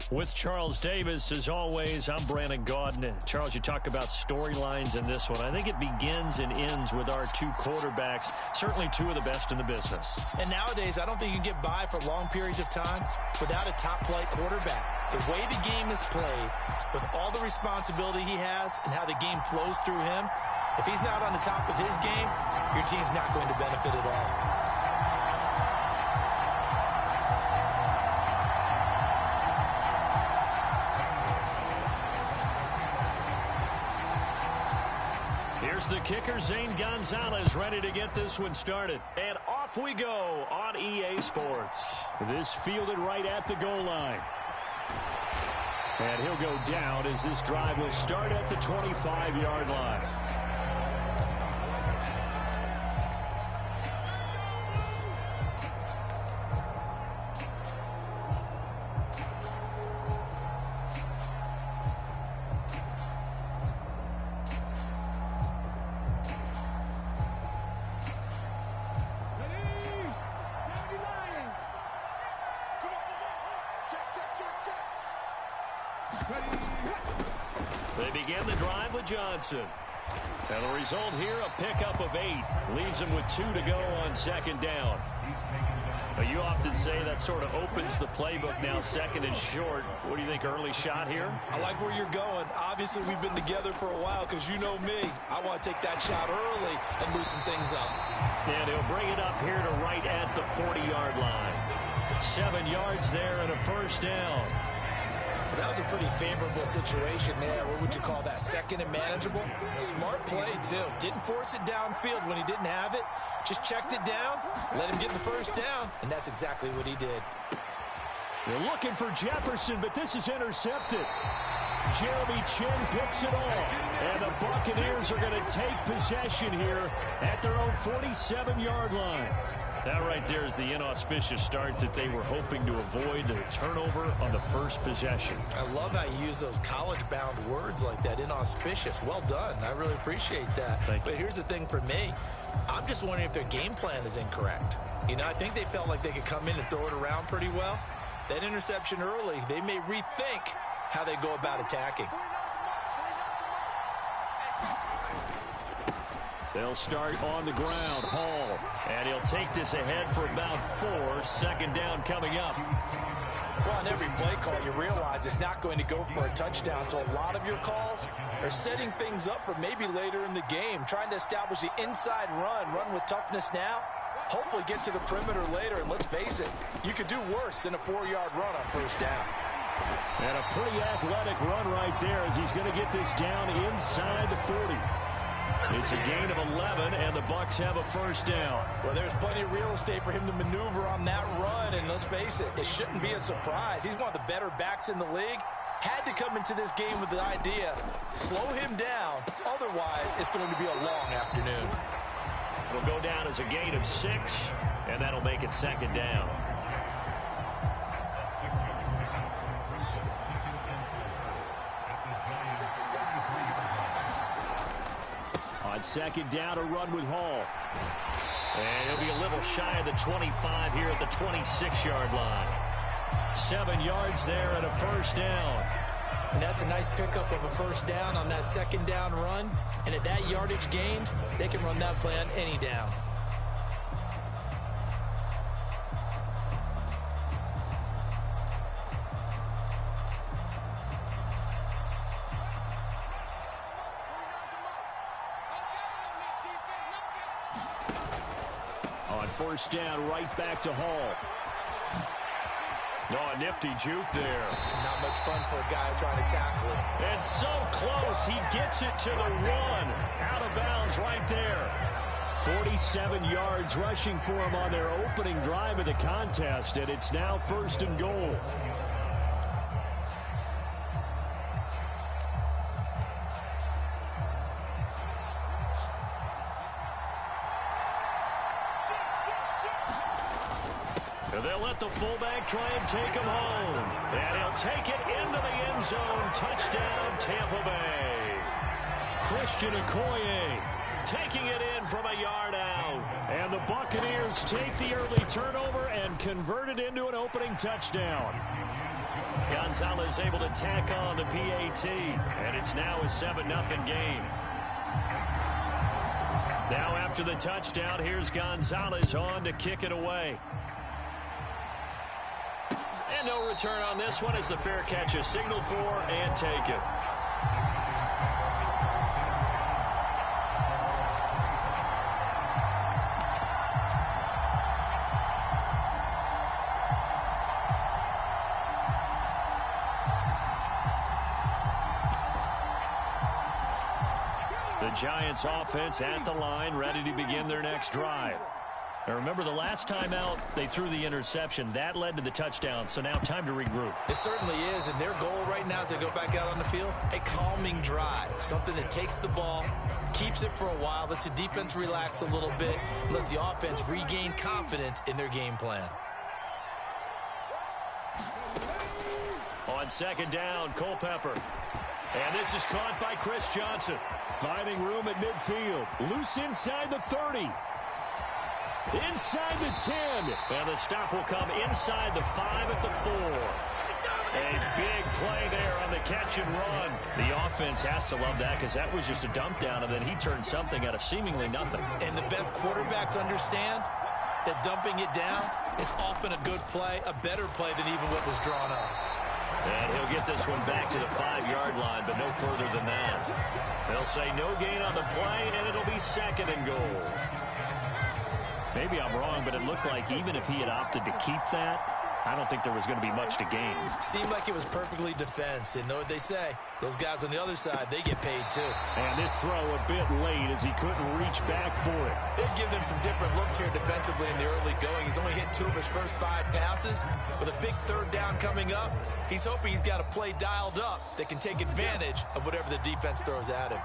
With Charles Davis, as always, I'm Brandon Gaudin. Charles, you talk about storylines in this one. I think it begins and ends with our two quarterbacks, certainly two of the best in the business. And nowadays, I don't think you can get by for long periods of time without a top-flight quarterback. The way the game is played, with all the responsibility he has and how the game flows through him, if he's not on the top of his game, your team's not going to benefit at all. Here's the kicker, Zane Gonzalez, ready to get this one started. And off we go on EA Sports. This fielded right at the goal line. And he'll go down as this drive will start at the 25-yard line. They begin the drive with Johnson. And the result here, a pickup of 8. Leaves him with 2 to go on second down. But you often say that sort of opens the playbook now, second and short. What do you think, early shot here? I like where you're going. Obviously, we've been together for a while because you know me. I want to take that shot early and loosen things up. And he'll bring it up here to right at the 40-yard line. 7 yards there and a first down. That was a pretty favorable situation there. What would you call that? Second and manageable? Smart play, too. Didn't force it downfield when he didn't have it. Just checked it down, let him get the first down, and that's exactly what he did. They're looking for Jefferson, but this is intercepted. Jeremy Chin picks it off. And the Buccaneers are going to take possession here at their own 47-yard line. That right there is the inauspicious start that they were hoping to avoid, the turnover on the first possession. I love how you use those college-bound words like that, inauspicious. Well done. I really appreciate that. But here's the thing for me. I'm just wondering if their game plan is incorrect. You know, I think they felt like they could come in and throw it around pretty well. That interception early, they may rethink how they go about attacking. They'll start on the ground. Hall. And he'll take this ahead for about 4. Second down coming up. Well, on every play call, you realize it's not going to go for a touchdown. So a lot of your calls are setting things up for maybe later in the game, trying to establish the inside run with toughness now. Hopefully get to the perimeter later. And let's face it, you could do worse than a 4-yard run on first down. And a pretty athletic run right there as he's going to get this down inside the 40. It's a gain of 11, and the Bucs have a first down. Well, there's plenty of real estate for him to maneuver on that run, and let's face it, it shouldn't be a surprise. He's one of the better backs in the league. Had to come into this game with the idea, slow him down, otherwise it's going to be a long afternoon. It'll go down as a gain of 6, and that'll make it second down. On second down, a run with Hall. And he'll be a little shy of the 25 here at the 26-yard line. 7 yards there and a first down. And that's a nice pickup of a first down on that second down run. And at that yardage gained, they can run that play on any down. On first down, right back to Hall. Oh, a nifty juke there. Not much fun for a guy trying to tackle it. And so close, he gets it to the 1. Out of bounds right there. 47 yards rushing for him on their opening drive of the contest, and it's now first and goal. They'll let the fullback try and take him home. And he'll take it into the end zone. Touchdown, Tampa Bay. Christian Okoye. taking it in from a yard out. And the Buccaneers take the early turnover and convert it into an opening touchdown. Gonzalez able to tack on the PAT, and it's now a 7-0 game. Now after the touchdown, here's Gonzalez on to kick it away. And no return on this one as the fair catch is signaled for and taken. The Giants offense at the line, ready to begin their next drive. Now remember, the last time out, they threw the interception. That led to the touchdown, so now time to regroup. It certainly is, and their goal right now as they go back out on the field, a calming drive, something that takes the ball, keeps it for a while, lets the defense relax a little bit, lets the offense regain confidence in their game plan. On second down, Culpepper. And this is caught by Chris Johnson. Finding room at midfield. Loose inside the 30. Inside the 10. And the stop will come inside the 5 at the 4. A big play there on the catch and run. The offense has to love that because that was just a dump down, and then he turned something out of seemingly nothing. And the best quarterbacks understand that dumping it down is often a good play, a better play than even what was drawn up. And he'll get this one back to the 5-yard line, but no further than that. They'll say no gain on the play, and it'll be second and goal. Maybe I'm wrong, but it looked like even if he had opted to keep that, I don't think there was going to be much to gain. Seemed like it was perfectly defense. And know what they say? Those guys on the other side, they get paid too. And this throw a bit late as he couldn't reach back for it. They've given him some different looks here defensively in the early going. He's only hit 2 of his first 5 passes. With a big third down coming up, he's hoping he's got a play dialed up that can take advantage of whatever the defense throws at him.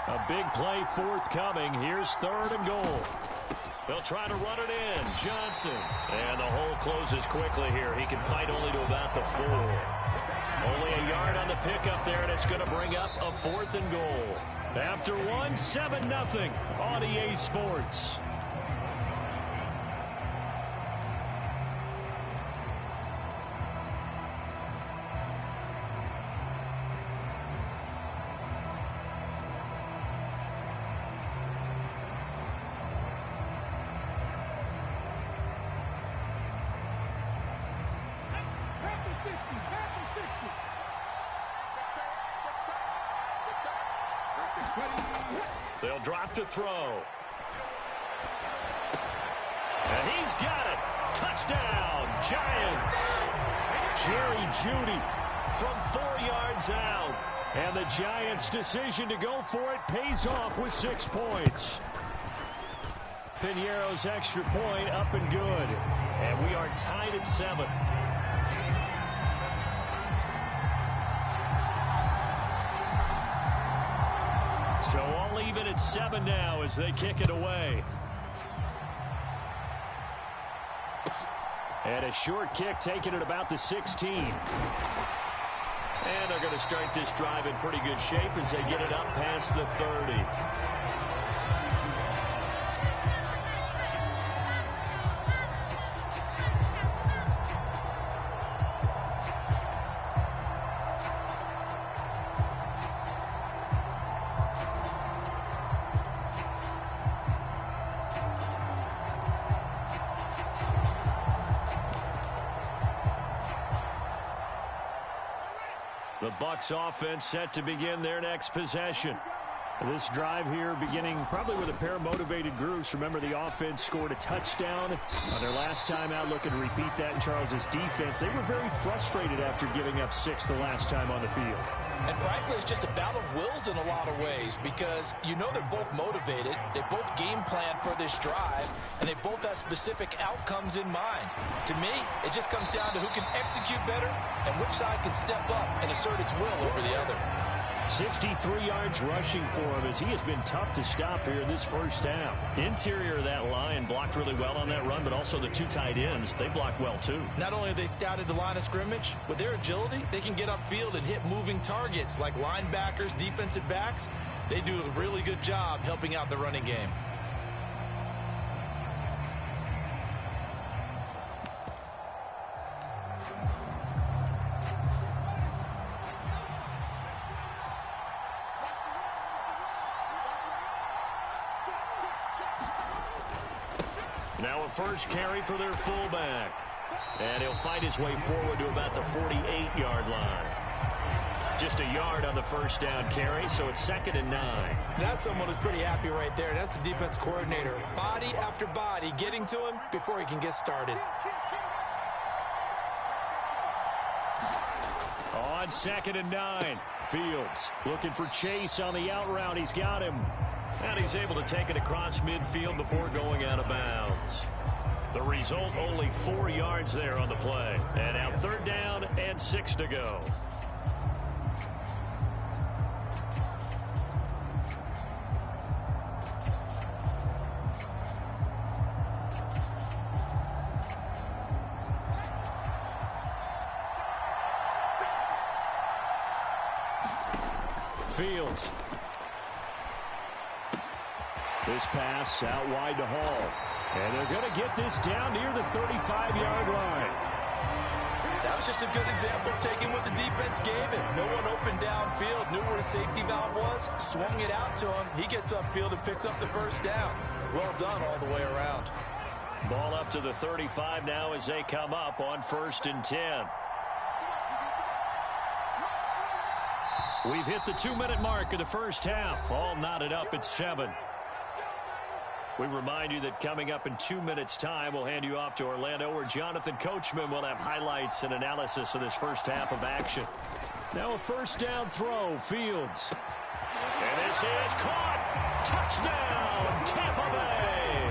A big play forthcoming. Here's third and goal. They'll try to run it in. Johnson. And the hole closes quickly here. He can fight only to about the 4. Only a yard on the pickup there, and it's going to bring up a 4th and goal. After 1, 7-0 on EA Sports. They'll drop to throw. And he's got it. Touchdown, Giants. Jerry Jeudy from 4 yards out. And the Giants' decision to go for it pays off with 6 points. Piñeiro's extra point up and good. And we are tied at 7. So all even at 7 now as they kick it away. And a short kick taken at about the 16. And they're going to start this drive in pretty good shape as they get it up past the 30. The Bucs offense set to begin their next possession. This drive here beginning probably with a pair of motivated groups. Remember, the offense scored a touchdown on their last time out. Looking to repeat that in Charles's defense. They were very frustrated after giving up 6 the last time on the field. And frankly, it's just a battle of wills in a lot of ways because you know they're both motivated. They both game plan for this drive, and they both have specific outcomes in mind. To me, it just comes down to who can execute better and which side can step up and assert its will over the other. 63 yards rushing for him as he has been tough to stop here in this first half. Interior of that line blocked really well on that run, but also the 2 tight ends, they block well too. Not only have they scouted the line of scrimmage, with their agility, they can get upfield and hit moving targets like linebackers, defensive backs. They do a really good job helping out the running game. Now a first carry for their fullback. And he'll fight his way forward to about the 48-yard line. Just a yard on the first down carry, so it's 2nd and 9. That's someone who's pretty happy right there. That's the defense coordinator. Body after body getting to him before he can get started. On 2nd and 9, Fields looking for Chase on the out route. He's got him. And he's able to take it across midfield before going out of bounds. The result, only 4 yards there on the play. And now 3rd down and 6 to go. Fields. This pass out wide to Hall. And they're going to get this down near the 35-yard line. That was just a good example of taking what the defense gave him. No one open downfield, knew where his safety valve was, swung it out to him. He gets upfield and picks up the first down. Well done all the way around. Ball up to the 35 now as they come up on 1st and 10. We've hit the 2-minute mark of the first half. All knotted up at 7. We remind you that coming up in 2 minutes' time, we'll hand you off to Orlando, where Jonathan Coachman will have highlights and analysis of this first half of action. Now a first down throw, Fields. And this is caught. Touchdown, Tampa Bay.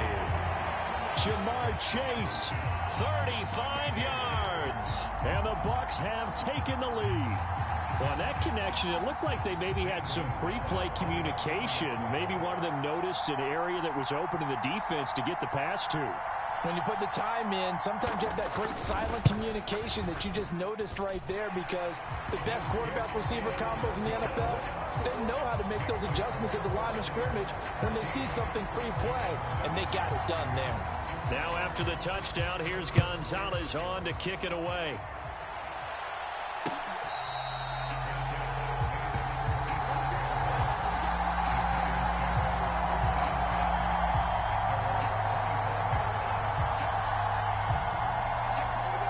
Jamar Chase, 35 yards. And the Bucs have taken the lead. On that connection, it looked like they maybe had some pre-play communication. Maybe one of them noticed an area that was open in the defense to get the pass to. When you put the time in, sometimes you have that great silent communication that you just noticed right there, because the best quarterback-receiver combos in the NFL, they know how to make those adjustments at the line of scrimmage when they see something pre-play, and they got it done there. Now after the touchdown, here's Gonzalez on to kick it away.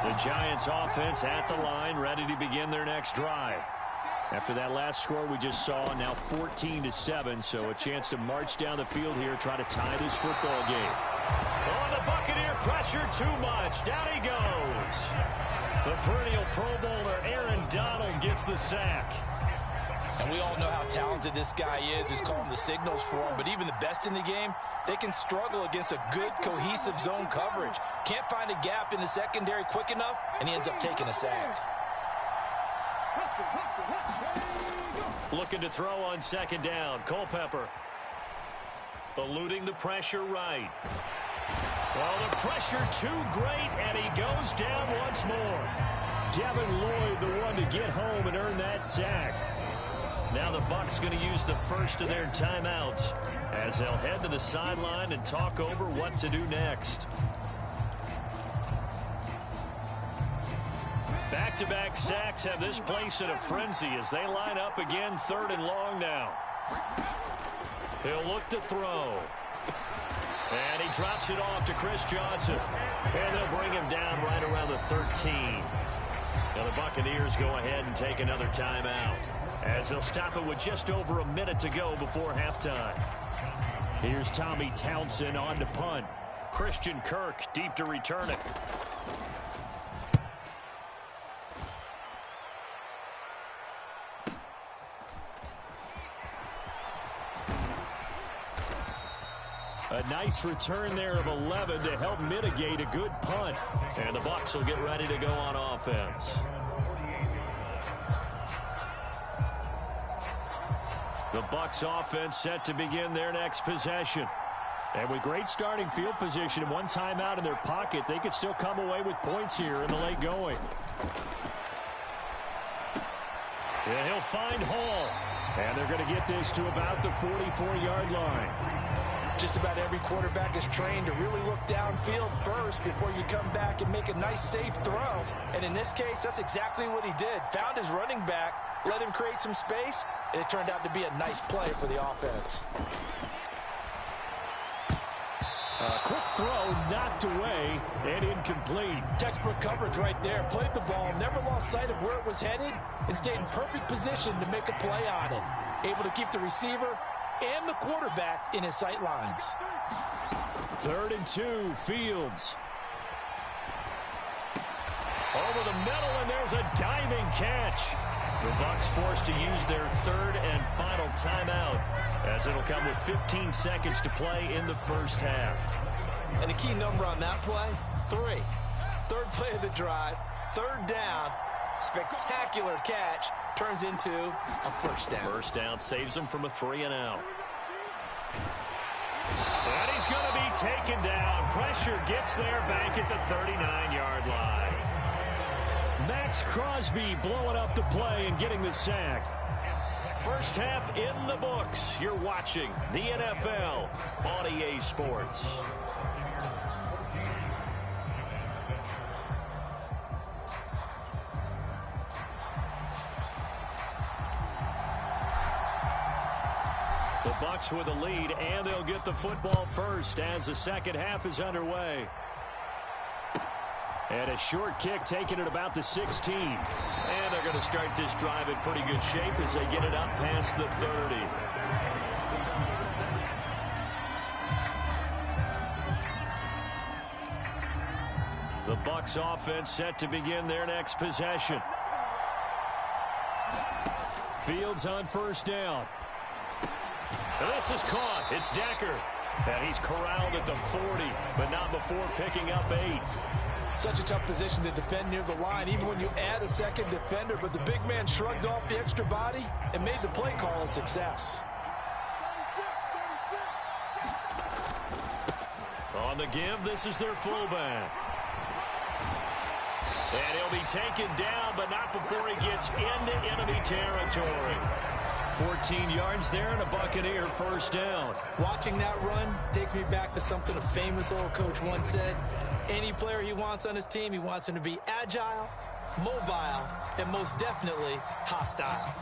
The Giants offense at the line, ready to begin their next drive. After that last score we just saw, now 14-7, so a chance to march down the field here, try to tie this football game. Oh, the Buccaneer pressure too much. Down he goes. The perennial Pro Bowler Aaron Donald gets the sack. And we all know how talented this guy is, who's calling the signals for him. But even the best in the game, they can struggle against a good, cohesive zone coverage. Can't find a gap in the secondary quick enough, and he ends up taking a sack. Looking to throw on 2nd down. Culpepper eluding the pressure right. Well, the pressure too great, and he goes down once more. Devin Lloyd, the one to get home and earn that sack. Now the Bucs going to use the first of their timeouts as they'll head to the sideline and talk over what to do next. Back-to-back sacks have this place in a frenzy as they line up again, 3rd and long now. He'll look to throw. And he drops it off to Chris Johnson. And they'll bring him down right around the 13. Now the Buccaneers go ahead and take another timeout, as they'll stop it with just over a minute to go before halftime. Here's Tommy Townsend on to punt. Christian Kirk deep to return it. A nice return there of 11 to help mitigate a good punt. And the Bucs will get ready to go on offense. The Bucs offense set to begin their next possession. And with great starting field position and one timeout in their pocket, they could still come away with points here in the late going. Yeah, he'll find Hall. And they're going to get this to about the 44-yard line. Just about every quarterback is trained to really look downfield first before you come back and make a nice, safe throw. And in this case, that's exactly what he did. Found his running back, let him create some space, and it turned out to be a nice play for the offense. A quick throw knocked away and incomplete. Textbook coverage right there. Played the ball, never lost sight of where it was headed, and stayed in perfect position to make a play on it. Able to keep the receiver and the quarterback in his sight lines. 3rd and 2, Fields. Over the middle, and there's a diving catch. The Bucs forced to use their 3rd and final timeout, as it'll come with 15 seconds to play in the first half. And the key number on that play, 3. 3rd play of the drive, 3rd down, spectacular catch, turns into a first down. First down saves him from a 3-and-out. And he's going to be taken down. Pressure gets there back at the 39-yard line. Max Crosby blowing up the play and getting the sack. First half in the books. You're watching the NFL on EA Sports. The Bucs with a lead, and they'll get the football first as the second half is underway. And a short kick taken at about the 16. And they're going to start this drive in pretty good shape as they get it up past the 30. The Bucs offense set to begin their next possession. Fields on first down. This is caught. It's Decker. And he's corralled at the 40, but not before picking up 8. Such a tough position to defend near the line, even when you add a second defender. But the big man shrugged off the extra body and made the play call a success. On the give, this is their fullback. And he'll be taken down, but not before he gets into enemy territory. 14 yards there and a Buccaneer first down. Watching that run takes me back to something a famous old coach once said. Any player he wants on his team, he wants him to be agile, mobile, and most definitely hostile.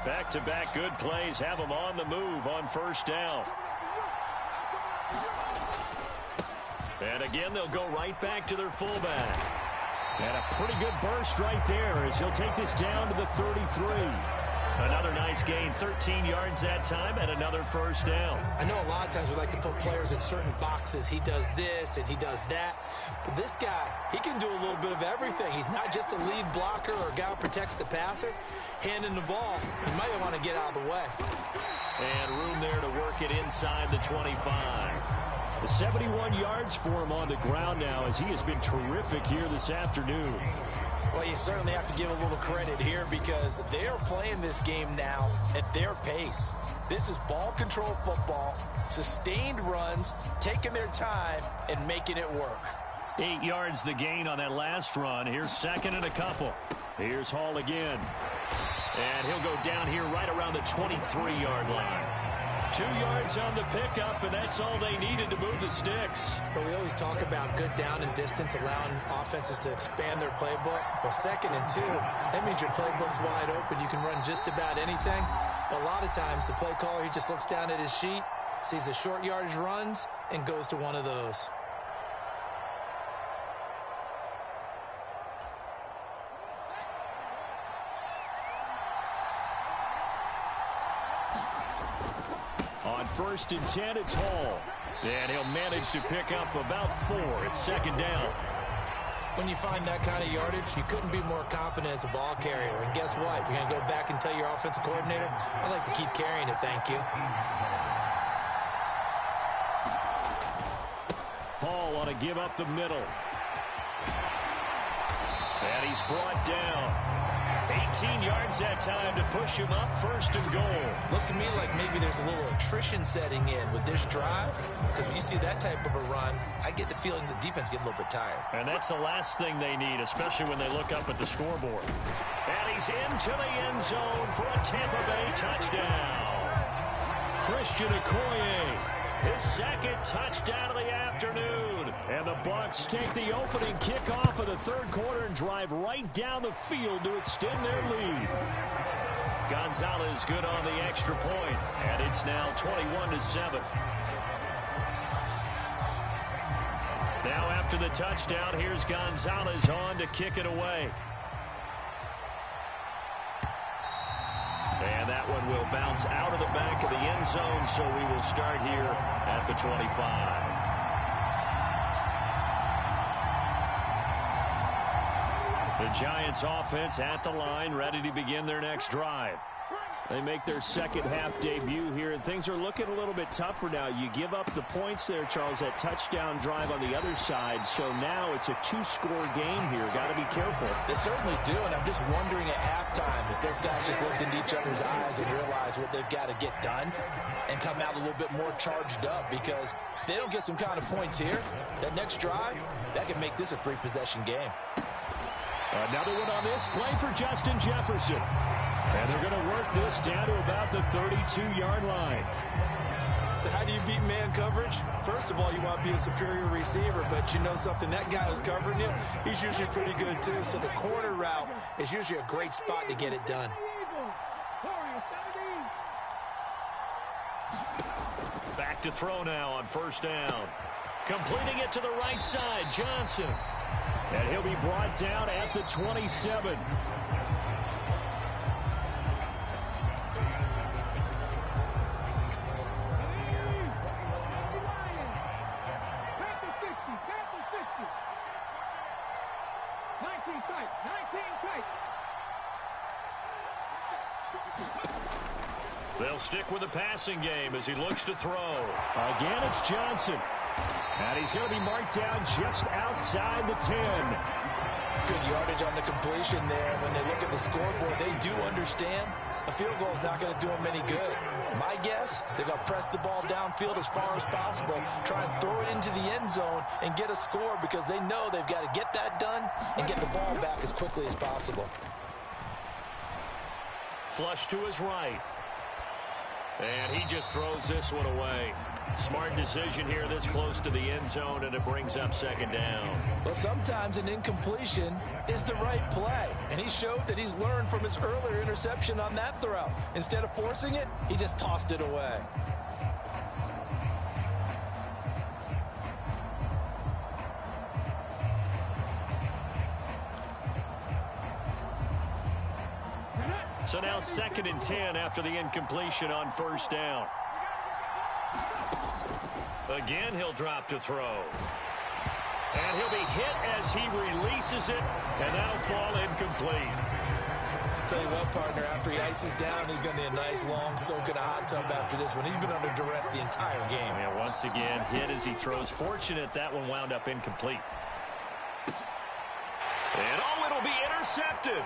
Back-to-back good plays have them on the move on first down. And again, they'll go right back to their fullback. And a pretty good burst right there as he'll take this down to the 33. Another nice gain, 13 yards that time, and another first down. I know a lot of times we like to put players in certain boxes. He does this and he does that. But this guy, he can do a little bit of everything. He's not just a lead blocker or a guy who protects the passer. Handing the ball, he might want to get out of the way. And room there to work it inside the 25. 71 yards for him on the ground now as he has been terrific here this afternoon. Well, you certainly have to give a little credit here because they are playing this game now at their pace. This is ball control football, sustained runs, taking their time, and making it work. 8 yards the gain on that last run. Here's second and a couple. Here's Hall again. And he'll go down here right around the 23-yard line. 2 yards on the pickup, and that's all they needed to move the sticks. But we always talk about good down and distance, allowing offenses to expand their playbook. Well, 2nd and 2, that means your playbook's wide open. You can run just about anything. But a lot of times, the play caller, he just looks down at his sheet, sees the short yardage runs, and goes to one of those. On 1st and 10, it's Hall. And he'll manage to pick up about 4. It's second down. When you find that kind of yardage, you couldn't be more confident as a ball carrier. And guess what? You're going to go back and tell your offensive coordinator, I'd like to keep carrying it, thank you. Hall on a give up the middle. And he's brought down. 18 yards that time to push him up 1st and goal. Looks to me like maybe there's a little attrition setting in with this drive, because when you see that type of a run, I get the feeling the defense getting a little bit tired. And that's the last thing they need, especially when they look up at the scoreboard. And he's into the end zone for a Tampa Bay touchdown. Christian Okoye, his 2nd touchdown of the afternoon. And the Bucs take the opening kickoff of the 3rd quarter and drive right down the field to extend their lead. Gonzalez good on the extra point, and it's now 21-7. Now after the touchdown, here's Gonzalez on to kick it away. And that one will bounce out of the back of the end zone, so we will start here at the 25. The Giants offense at the line, ready to begin their next drive. They make their 2nd half debut here, and things are looking a little bit tougher now. You give up the points there, Charles, that touchdown drive on the other side, so now it's a 2-score game here. Got to be careful. They certainly do, and I'm just wondering at halftime if those guys just looked into each other's eyes and realize what they've got to get done and come out a little bit more charged up, because if they don't get some kind of points here, that next drive, that can make this a 3-possession game. Another one on this play for Justin Jefferson. And they're going to work this down to about the 32-yard line. So how do you beat man coverage? First of all, you want to be a superior receiver, but you know something, that guy who's covering you, he's usually pretty good too. So the corner route is usually a great spot to get it done. Back to throw now on 1st down. Completing it to the right side, Johnson. And he'll be brought down at the 27. They'll stick with the passing game as he looks to throw. Again, it's Johnson. And he's going to be marked down just outside the 10. Good yardage on the completion there. When they look at the scoreboard, they do understand a field goal is not going to do them any good. My guess, they're going to press the ball downfield as far as possible, try and throw it into the end zone and get a score, because they know they've got to get that done and get the ball back as quickly as possible. Flush to his right. And he just throws this one away. Smart decision here this close to the end zone, and it brings up 2nd down. Well, sometimes an incompletion is the right play, and he showed that he's learned from his earlier interception on that throw. Instead of forcing it, he just tossed it away. So now 2nd and 10 after the incompletion on 1st down. Again, he'll drop to throw. And he'll be hit as he releases it, and that'll fall incomplete. Tell you what, partner, after he ices down, he's going to need a nice long soak in a hot tub after this one. He's been under duress the entire game. And once again, hit as he throws. Fortunate that one wound up incomplete. And oh, it'll be intercepted.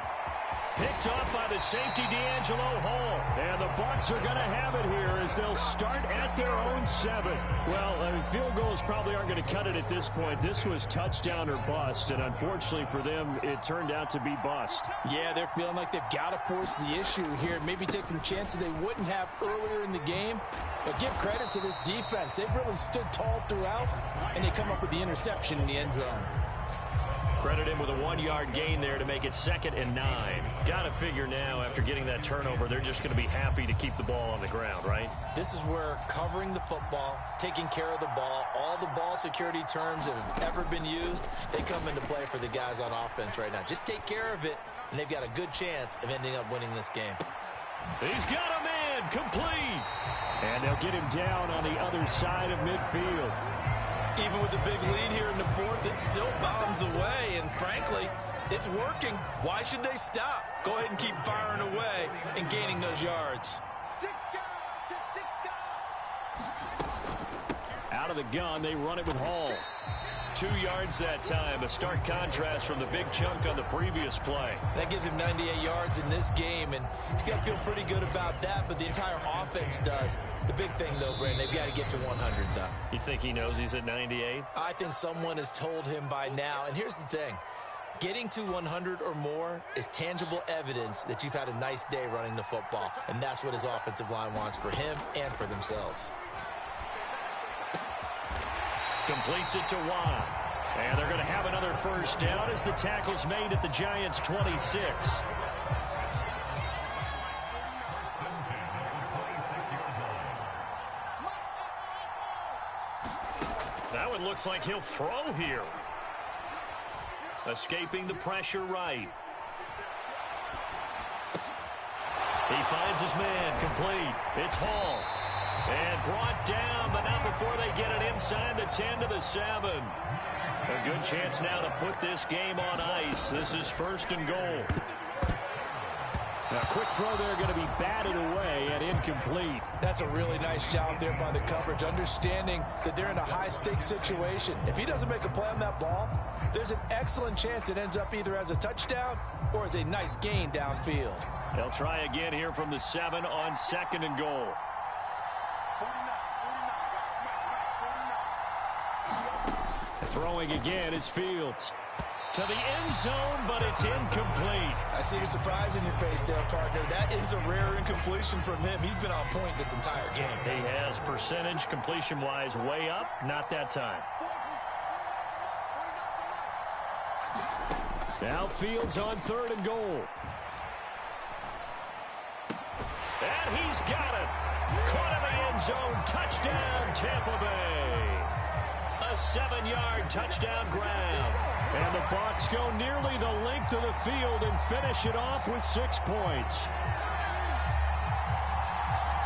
Picked off by the safety, D'Angelo Hall. And the Bucs are going to have it here as they'll start at their own 7. Well, I mean, field goals probably aren't going to cut it at this point. This was touchdown or bust, and unfortunately for them, it turned out to be bust. Yeah, they're feeling like they've got to force the issue here. Maybe take some chances they wouldn't have earlier in the game. But give credit to this defense. They've really stood tall throughout, and they come up with the interception in the end zone. Credit him with a 1-yard gain there to make it 2nd and 9. Got to figure now, after getting that turnover, they're just going to be happy to keep the ball on the ground, right? This is where covering the football, taking care of the ball, all the ball security terms that have ever been used, they come into play for the guys on offense right now. Just take care of it, and they've got a good chance of ending up winning this game. He's got a man, complete. And they'll get him down on the other side of midfield. Even with the big lead here in the 4th, it still bombs away, and frankly, it's working. Why should they stop? Go ahead and keep firing away and gaining those yards. Out of the gun, they run it with Hall. 2 yards that time. A stark contrast from the big chunk on the previous play. That gives him 98 yards in this game, and he's got to feel pretty good about that, but the entire offense does. The big thing, though, Brandon, they've got to get to 100, though. You think he knows he's at 98? I think someone has told him by now, and here's the thing. Getting to 100 or more is tangible evidence that you've had a nice day running the football, and that's what his offensive line wants for him and for themselves. Completes it to Watt. And they're going to have another first down as the tackle's made at the Giants' 26. That one looks like he'll throw here. Escaping the pressure right. He finds his man, complete. It's Hall. And brought down, but not before they get it inside the 10 to the 7. A good chance now to put this game on ice. This is 1st and goal. Now, quick throw there going to be batted away and incomplete. That's a really nice job there by the coverage, understanding that they're in a high-stakes situation. If he doesn't make a play on that ball, there's an excellent chance it ends up either as a touchdown or as a nice gain downfield. They'll try again here from the 7 on 2nd and goal. Throwing again is Fields. To the end zone, but it's incomplete. I see the surprise in your face there, partner. That is a rare incompletion from him. He's been on point this entire game. He has percentage completion-wise way up. Not that time. Now Fields on 3rd and goal. And he's got it. Caught in the end zone. Touchdown, Tampa Bay. A 7-yard touchdown grab. And the Bucs go nearly the length of the field and finish it off with 6 points.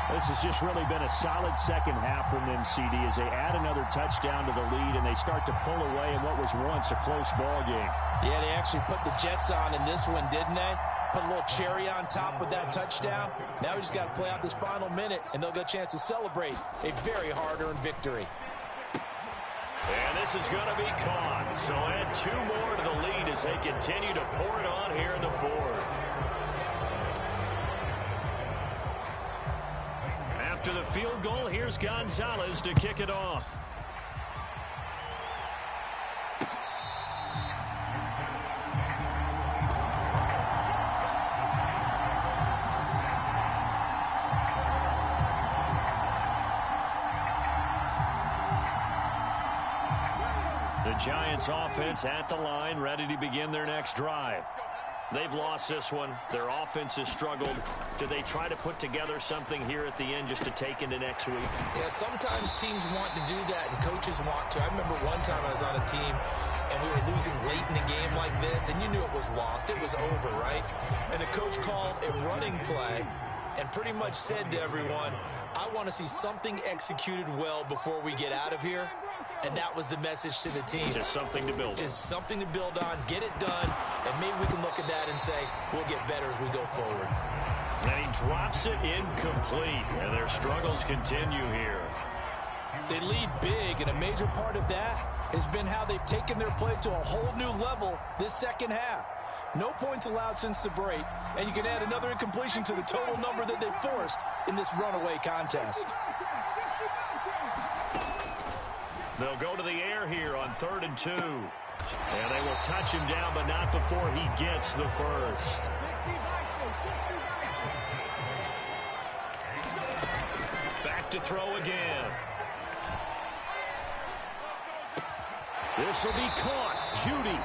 This has just really been a solid second half from them, CD, as they add another touchdown to the lead and they start to pull away in what was once a close ball game. Yeah, they actually put the Jets on in this one, didn't they? Put a little cherry on top with that touchdown. Now we just got to play out this final minute, and they'll get a chance to celebrate a very hard-earned victory. And this is going to be caught. So add 2 more to the lead as they continue to pour it on here in the 4th. After the field goal, here's Gonzalez to kick it off. The Giants offense at the line, ready to begin their next drive. They've lost this one. Their offense has struggled. Do they try to put together something here at the end just to take into next week? Yeah, sometimes teams want to do that and coaches want to. I remember one time I was on a team and we were losing late in a game like this, and you knew it was lost. It was over, right? And the coach called a running play and pretty much said to everyone, I want to see something executed well before we get out of here. And that was the message to the team. Just something to build on. Just something to build on, get it done, and maybe we can look at that and say, we'll get better as we go forward. And he drops it incomplete, and their struggles continue here. They lead big, and a major part of that has been how they've taken their play to a whole new level this second half. No points allowed since the break, and you can add another incompletion to the total number that they've forced in this runaway contest. They'll go to the air here on 3rd and 2. And they will touch him down, but not before he gets the first. Back to throw again. This will be caught. Judy.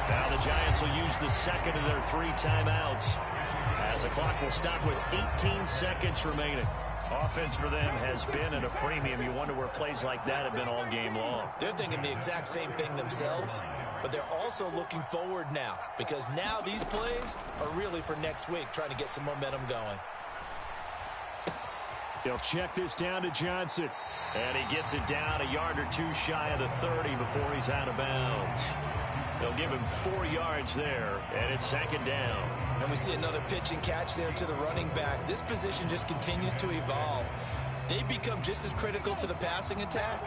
Now the Giants will use the second of their 3 timeouts, as the clock will stop with 18 seconds remaining. Offense for them has been at a premium. You wonder where plays like that have been all game long. They're thinking the exact same thing themselves, but they're also looking forward now, because now these plays are really for next week, trying to get some momentum going. They'll check this down to Johnson, and he gets it down a yard or 2 shy of the 30 before he's out of bounds. They'll give him 4 yards there, and it's 2nd down. And we see another pitch and catch there to the running back. This position just continues to evolve. They become just as critical to the passing attack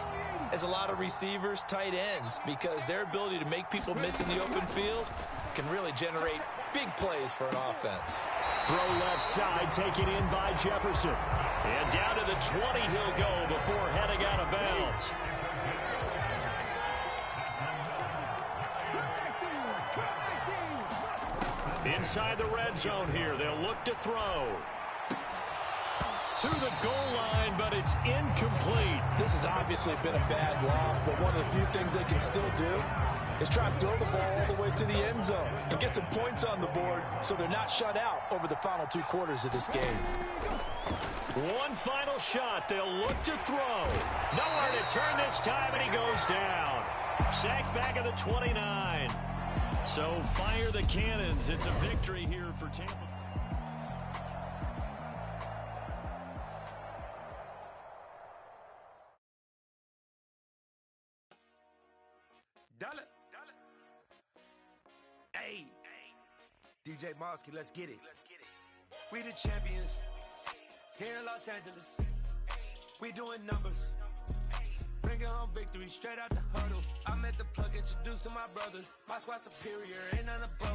is a lot of receivers, tight ends, because their ability to make people miss in the open field can really generate big plays for an offense. Throw left side, taken in by Jefferson. And down to the 20 he'll go before heading out of bounds. Inside the red zone here, they'll look to throw. To the goal line, but it's incomplete. This has obviously been a bad loss, but one of the few things they can still do is try to throw the ball all the way to the end zone and get some points on the board so they're not shut out over the final 2 quarters of this game. One final shot. They'll look to throw. Nowhere to turn this time, and he goes down. Sacked back at the 29. So fire the cannons. It's a victory here for Tampa. Hey, DJ Mosky, let's get it. We the champions here in Los Angeles. We doing numbers. Bringing home victory straight out the huddle. I'm at the plug, introduced to my brother. My squad superior, ain't none above.